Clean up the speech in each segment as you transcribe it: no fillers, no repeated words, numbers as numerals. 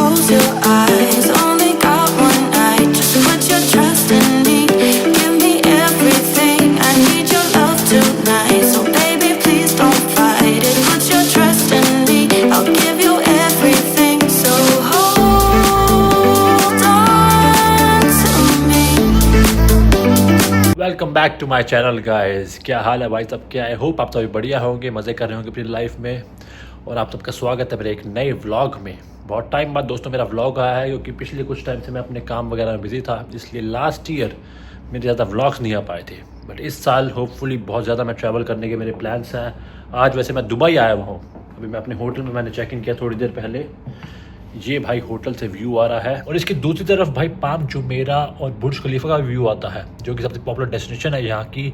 close your eyes. Only got one night, just put your trust in me. Give me everything, I need your love tonight. So baby, please don't fight it. Put your trust in me, I'll give you everything. So hold on to me. Welcome back to my channel guys. क्या हाल है भाई सब? क्या I hope आप सभी बढ़िया होंगे, मज़े कर रहे होंगे अपनी लाइफ में। और आप सबका स्वागत है मेरे एक नए व्लॉग में। बहुत टाइम बाद दोस्तों मेरा व्लॉग आया है, क्योंकि पिछले कुछ टाइम से मैं अपने काम वगैरह में बिजी था, इसलिए लास्ट ईयर मेरे ज़्यादा व्लॉग्स नहीं आ पाए थे। बट इस साल होपफुली बहुत ज़्यादा मैं ट्रैवल करने के मेरे प्लान्स हैं। आज वैसे मैं दुबई आया हुआ हूँ, अभी मैं अपने होटल में मैंने चेक इन किया थोड़ी देर पहले। ये भाई होटल से व्यू आ रहा है और इसकी दूसरी तरफ भाई पाम जुमेरा और बुर्ज खलीफा का व्यू आता है, जो कि सबसे पॉपुलर डेस्टिनेशन है यहाँ की।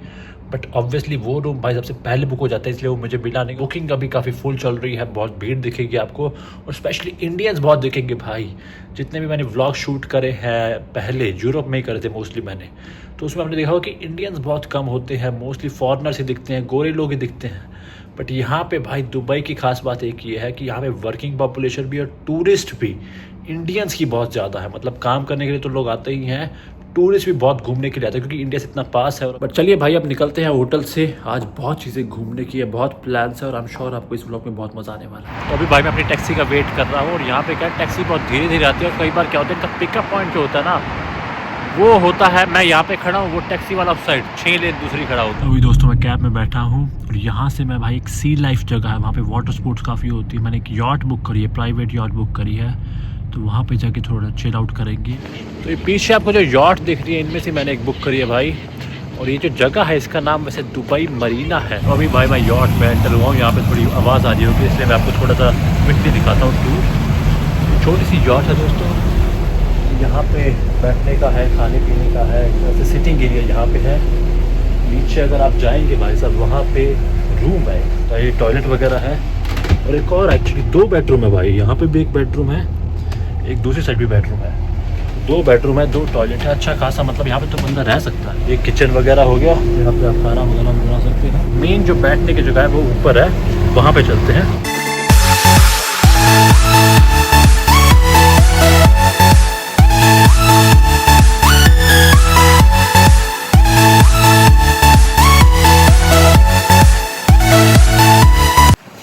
बट ऑब्वियसली वो रूम भाई सबसे पहले बुक हो जाता है, इसलिए वो मुझे मिला नहीं। बुकिंग अभी काफ़ी फुल चल रही है, बहुत भीड़ दिखेगी आपको, और स्पेशली इंडियंस बहुत दिखेंगे भाई। जितने भी मैंने व्लॉग शूट करे हैं पहले, यूरोप में ही करे थे मोस्टली मैंने, तो उसमें हमने देखा हो कि इंडियंस बहुत कम होते हैं, मोस्टली फॉरेनर्स ही दिखते हैं, गोरे लोग ही दिखते हैं। बट यहाँ पे भाई दुबई की खास बात एक ये है कि यहाँ पे वर्किंग पॉपुलेशन भी और टूरिस्ट भी इंडियंस की बहुत ज़्यादा है। मतलब काम करने के लिए तो लोग आते ही हैं, टूरिस्ट भी बहुत घूमने के लिए आते हैं, क्योंकि इंडिया से इतना पास है। बट चलिए भाई अब निकलते हैं होटल से। आज बहुत चीज़ें घूमने की है, बहुत प्लान्स है, और आई एम श्योर आपको इस व्लॉग में बहुत मज़ा आने वाला है। तो अभी भाई मैं अपनी टैक्सी का वेट कर रहा हूँ, और यहाँ पे क्या टैक्सी बहुत धीरे धीरे आती है, और कई बार क्या होता है इनका पिकअप पॉइंट जो होता है ना, वो होता है मैं यहाँ पे खड़ा हूँ, वो टैक्सी वाला उस साइड 6 लेन दूसरी खड़ा होता है। अभी दोस्तों मैं कैब में बैठा हूँ, और यहाँ से मैं भाई एक सी लाइफ जगह है, वहाँ पे वाटर स्पोर्ट्स काफ़ी होती है। मैंने एक यॉट बुक करी है, प्राइवेट यॉट बुक करी है, तो वहाँ पे जाके थोड़ा चिल आउट करेंगे। तो ये पीछे आपको जो यॉट दिख रही है, इनमें से मैंने एक बुक करी है भाई। और ये जो जगह है इसका नाम वैसे दुबई मरीना है। तो अभी भाई मैं यॉट में एंटर हुआ हूँ, यहाँ पे थोड़ी आवाज़ आ रही होगी, इसलिए मैं आपको थोड़ा सा क्विकली दिखाता हूँ टूर। छोटी सी यॉट है दोस्तों, यहाँ पे बैठने का है, खाने पीने का है, जैसे सिटिंग एरिया यहाँ पे है। नीचे अगर आप जाएंगे भाई साहब, वहाँ पे रूम है, तो ये टॉयलेट वगैरह है, और एक और एक्चुअली 2 बेडरूम है भाई। यहाँ पे भी एक बेडरूम है, एक दूसरी साइड भी बेडरूम है। 2 बेडरूम है, 2 टॉयलेट है, अच्छा खासा। मतलब यहाँ पे तो बंदा रह सकता है। एक किचन वगैरह हो गया, यहाँ पे आप खाना वगैरह बना सकते हैं। मेन जो बैठने की जगह है वो ऊपर है, वहाँ पे चलते हैं।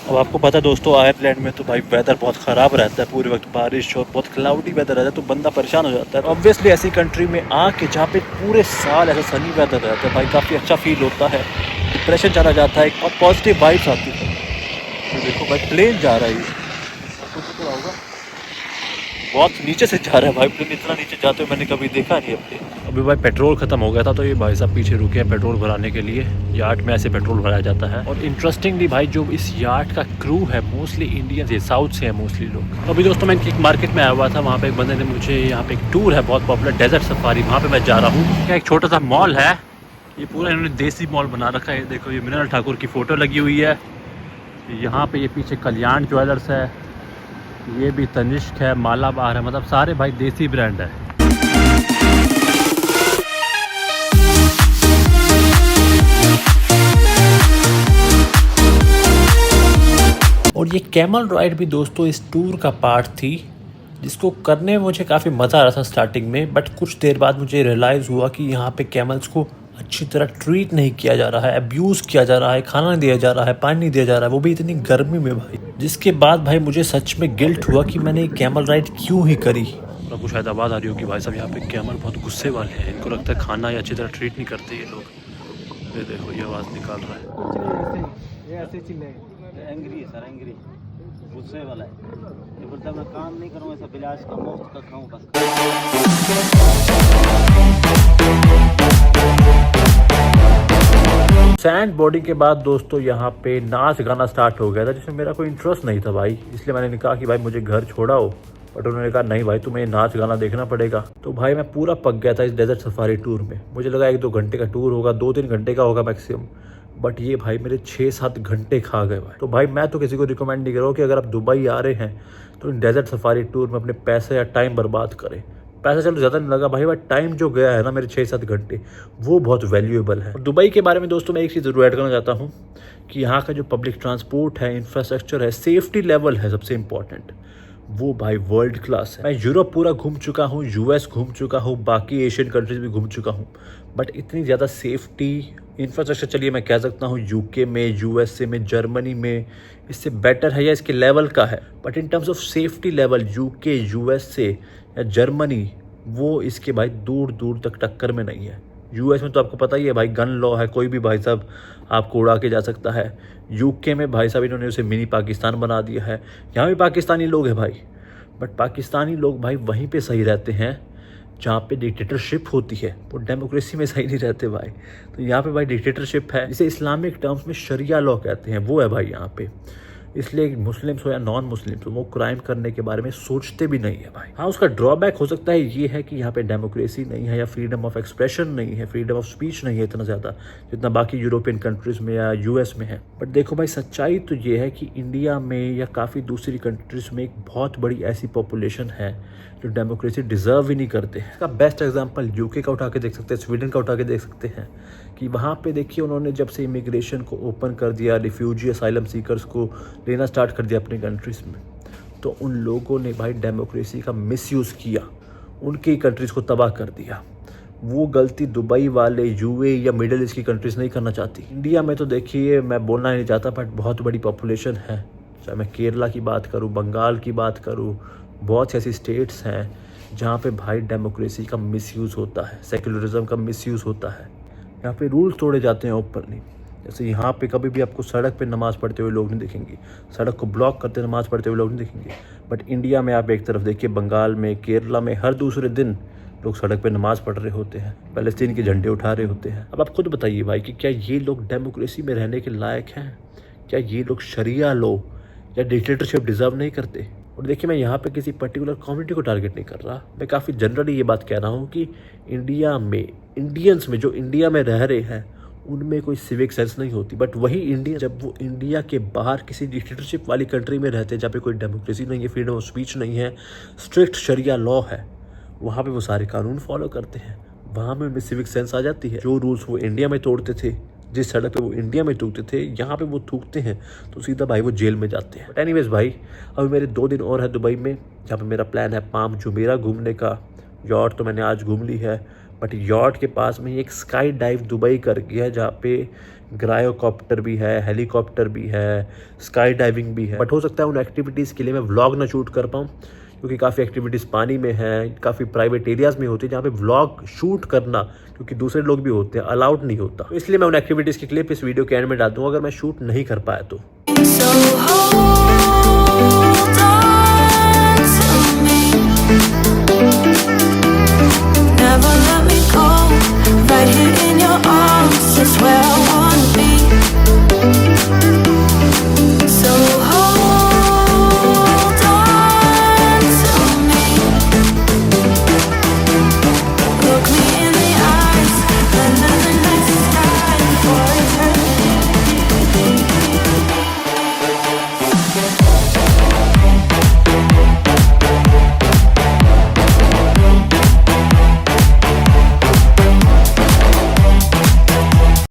अब आपको पता है दोस्तों, आयरलैंड में तो भाई वेदर बहुत ख़राब रहता है, पूरे वक्त बारिश और बहुत क्लाउडी वेदर रहता है, तो बंदा परेशान हो जाता है। ऑब्वियसली ऐसी कंट्री में आके जहाँ पे पूरे साल ऐसा सनी वेदर रहता है भाई, काफ़ी अच्छा फील होता है, डिप्रेशन चला जाता है और पॉजिटिव वाइब्स आती है। तो देखो भाई प्लेन जा रहा है, कुछ तो होगा, बहुत नीचे से जा रहा है भाई प्लेन, इतना नीचे जाते हुए मैंने कभी देखा नहीं अपने। अभी भाई पेट्रोल ख़त्म हो गया था, तो ये भाई साहब पीछे रुके हैं पेट्रोल भराने के लिए। यार्ड में ऐसे पेट्रोल भराया जाता है। और इंटरेस्टिंगली भाई जो इस यार्ड का क्रू है मोस्टली इंडियन से, साउथ से है मोस्टली लोग। अभी दोस्तों मैं एक मार्केट में आया हुआ था, वहाँ पे एक बंदे ने मुझे, यहाँ पे एक टूर है बहुत पॉपुलर, डेजर्ट सफारी, वहाँ पे मैं जा रहा हूँ। क्या एक छोटा सा मॉल है, ये पूरा इन्होंने देसी मॉल बना रखा है। देखो ये मृणाल ठाकुर की फ़ोटो लगी हुई है यहाँ पे, ये पीछे कल्याण ज्वेलर्स है, ये भी तनिष्क है, मालाबार है, मतलब सारे भाई देसी ब्रांड है। और ये कैमल राइड भी दोस्तों इस टूर का पार्ट थी, जिसको करने में मुझे काफ़ी मज़ा आ रहा था स्टार्टिंग में। बट कुछ देर बाद मुझे रियलाइज़ हुआ कि यहाँ पे कैमल्स को अच्छी तरह ट्रीट नहीं किया जा रहा है, अब्यूज़ किया जा रहा है, खाना नहीं दिया जा रहा है, पानी नहीं दिया जा रहा है, वो भी इतनी गर्मी में भाई। जिसके बाद भाई मुझे सच में गिल्ट हुआ कि मैंने कैमल राइड क्यों ही करी। आपको शायद आवाज़ आ रही होगी भाई साहब, यहाँ पे कैमल बहुत गुस्से वाले हैं, इनको लगता है खाना या अच्छी तरह ट्रीट नहीं करते ये लोग। ये देखो ये आवाज़ निकाल रहा है, एंग्री है सर, एंग्री गुस्से वाला है। ये बोलता है मैं काम नहीं करूँ, ऐसा बिलाज का मुफ्त का खाऊँ बस। सैंड बोर्डिंग के बाद दोस्तों यहाँ पे नाच गाना स्टार्ट हो गया था, जिसमें मेरा कोई इंटरेस्ट नहीं था भाई, इसलिए मैंने कहा कि भाई मुझे घर छोड़ाओ। बट उन्होंने कहा नहीं भाई तुम्हें नाच गाना देखना पड़ेगा। तो भाई मैं पूरा पक गया था इस डेजर्ट सफारी टूर में। मुझे लगा 1-2 घंटे का टूर होगा, 2-3 घंटे का होगा मैक्सिमम, बट ये भाई मेरे 6-7 घंटे खा गए भाई। तो भाई मैं तो किसी को रिकमेंड नहीं कर रहा हूँ कि अगर आप दुबई आ रहे हैं तो इन डेजर्ट सफारी टूर में अपने पैसे या टाइम बर्बाद करें। पैसा चलो ज़्यादा नहीं लगा भाई, बट टाइम जो गया है ना मेरे 6-7 घंटे, वो बहुत वैल्यूएबल है। और दुबई के बारे में दोस्तों मैं एक चीज़ ज़रूर ऐड करना चाहता हूँ कि यहाँ का जो पब्लिक ट्रांसपोर्ट है, इंफ्रास्ट्रक्चर है, सेफ्टी लेवल है, सबसे इम्पॉर्टेंट वो भाई वर्ल्ड क्लास है। मैं यूरोप पूरा घूम चुका हूँ, यूएस घूम चुका हूँ, बाकी एशियन कंट्रीज भी घूम चुका हूँ, बट इतनी ज़्यादा सेफ्टी इंफ्रास्ट्रक्चर, चलिए मैं कह सकता हूँ यूके में, यूएसए में, जर्मनी में इससे बेटर है या इसके लेवल का है, but in terms of safety level UK, USA या जर्मनी वो इसके भाई दूर दूर तक टक्कर में नहीं है। यूएस में तो आपको पता ही है भाई, गन लॉ है, कोई भी भाई साहब आपको उड़ा के जा सकता है। यूके में भाई साहब इन्होंने उसे मिनी पाकिस्तान बना दिया है। यहाँ भी पाकिस्तानी लोग हैं भाई, बट पाकिस्तानी लोग भाई वहीं पे सही रहते हैं जहाँ पे डिक्टेटरशिप होती है, वो डेमोक्रेसी में सही नहीं रहते भाई। तो यहाँ पे भाई डिक्टेटरशिप है, जिसे इस्लामिक टर्म्स में शरिया लॉ कहते हैं, वो है भाई यहाँ पे। इसलिए मुस्लिम्स हो या नॉन मुस्लिम्स हो वो क्राइम करने के बारे में सोचते भी नहीं है भाई। हाँ, उसका ड्रॉबैक हो सकता है ये है कि यहाँ पे डेमोक्रेसी नहीं है या फ्रीडम ऑफ एक्सप्रेशन नहीं है, फ्रीडम ऑफ स्पीच नहीं है इतना ज़्यादा जितना बाकी यूरोपियन कंट्रीज़ में या यूएस में है। बट देखो भाई, सच्चाई तो ये है कि इंडिया में या काफ़ी दूसरी कंट्रीज़ में एक बहुत बड़ी ऐसी पॉपुलेशन है जो डेमोक्रेसी डिज़र्व ही नहीं करते हैं। इसका बेस्ट एग्जांपल यूके का उठा के देख सकते हैं, स्वीडन का उठा के देख सकते हैं कि वहाँ पे देखिए उन्होंने जब से इमिग्रेशन को ओपन कर दिया, रिफ्यूजी असाइलम सीकर्स को लेना स्टार्ट कर दिया अपने कंट्रीज़ में, तो उन लोगों ने भाई डेमोक्रेसी का मिसयूज़ किया, उनकी कंट्रीज़ को तबाह कर दिया। वो गलती दुबई वाले, यूए या मिडिल ईस्ट की कंट्रीज़ नहीं करना चाहती। इंडिया में तो देखिए, मैं बोलना नहीं चाहता बट बहुत बड़ी पॉपुलेशन है, चाहे मैं केरला की बात करूँ, बंगाल की बात करूँ, बहुत सी ऐसी स्टेट्स हैं जहाँ पे भाई डेमोक्रेसी का मिसयूज़ होता है, सेक्युलरिज्म का मिसयूज़ होता है। यहाँ पे रूल्स तोड़े जाते हैं ओपनली। जैसे यहाँ पे कभी भी आपको सड़क पे नमाज़ पढ़ते हुए लोग नहीं दिखेंगे, सड़क को ब्लॉक करते नमाज़ पढ़ते हुए लोग नहीं दिखेंगे। बट इंडिया में आप एक तरफ देखिए, बंगाल में, केरला में हर दूसरे दिन लोग सड़क पे नमाज़ पढ़ रहे होते हैं, पैलेस्टीन के झंडे उठा रहे होते हैं। अब आप खुद बताइए भाई कि क्या ये लोग डेमोक्रेसी में रहने के लायक हैं? क्या ये लोग शरिया लॉ या डिक्टेटरशिप डिज़र्व नहीं करते? और देखिए, मैं यहाँ पे किसी पर्टिकुलर कम्युनिटी को टारगेट नहीं कर रहा, मैं काफ़ी जनरली ये बात कह रहा हूँ कि इंडिया में, इंडियंस में, जो इंडिया में रह रहे हैं उनमें कोई सिविक सेंस नहीं होती। बट वही इंडिया, जब वो इंडिया के बाहर किसी डिक्टेटरशिप वाली कंट्री में रहते हैं जहाँ पे कोई डेमोक्रेसी नहीं है, फ्रीडम ऑफ स्पीच नहीं है, स्ट्रिक्ट शरिया लॉ है, वहाँ पे वो सारे कानून फॉलो करते हैं, वहाँ में उनमें सिविक सेंस आ जाती है। जो रूल्स वो इंडिया में तोड़ते थे, जिस सड़क पे वो इंडिया में थूकते थे, यहाँ पे वो थूकते हैं तो सीधा भाई वो जेल में जाते हैं। बट एनीवेज भाई, अभी मेरे 2 दिन और है दुबई में, जहाँ पे मेरा प्लान है पाम जुमेरा घूमने का। यॉट तो मैंने आज घूम ली है, बट यॉट के पास में एक स्काई डाइव दुबई कर गया है, जहाँ पे ग्रायोकॉप्टर भी है, हेलीकॉप्टर भी है, स्काई डाइविंग भी है। बट हो सकता है उन एक्टिविटीज़ के लिए मैं व्लॉग ना शूट कर पाऊँ, क्योंकि काफ़ी एक्टिविटीज़ पानी में है, काफ़ी प्राइवेट एरियाज़ में होती है जहाँ पे व्लॉग शूट करना, क्योंकि दूसरे लोग भी होते हैं, अलाउड नहीं होता। तो इसलिए मैं उन एक्टिविटीज़ की क्लिप इस वीडियो के एंड में डाल दूँगा अगर मैं शूट नहीं कर पाया तो।